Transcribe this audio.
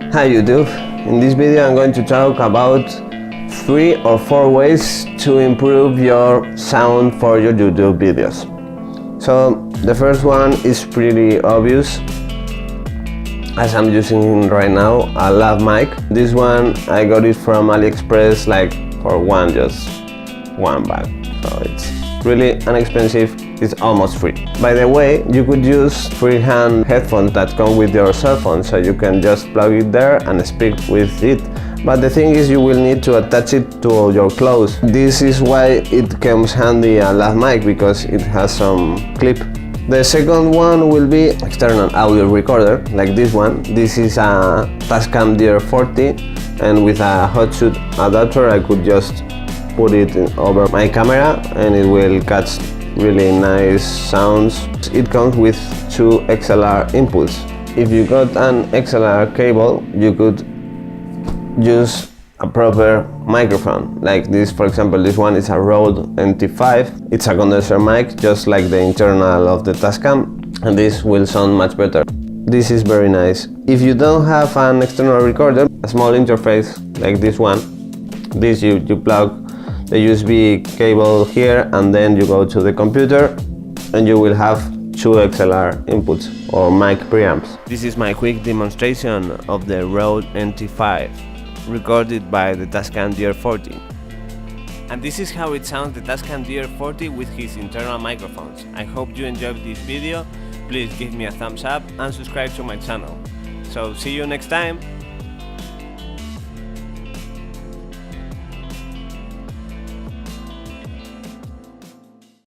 Hi YouTube, in this video I'm going to talk about 3 or 4 ways to improve your sound for your YouTube videos. So the first one is pretty obvious, as I'm using right now a lav mic. This one I got it from AliExpress like for just one bag, so it's really inexpensive. It's almost free. By the way, you could use freehand headphones that come with your cell phone, so you can just plug it there and speak with it. But the thing is, you will need to attach it to your clothes. This is why it comes handy a lav mic, because it has some clip. The second one will be external audio recorder, like this one. This is a Tascam DR40, and with a hot shoot adapter I could just put it over my camera and it will catch really nice sounds. It comes with 2 XLR inputs. If you got an XLR cable, you could use a proper microphone. Like this, for example, this one is a Rode NT5. It's a condenser mic, just like the internal of the Tascam, and this will sound much better. This is very nice. If you don't have an external recorder, a small interface like this one, you plug the USB cable here, and then you go to the computer and you will have 2 XLR inputs or mic preamps. This is my quick demonstration of the Rode NT5 recorded by the Tascam DR40. And this is how it sounds, the Tascam DR40 with his internal microphones. I hope you enjoyed this video. Please give me a thumbs up and subscribe to my channel. So see you next time.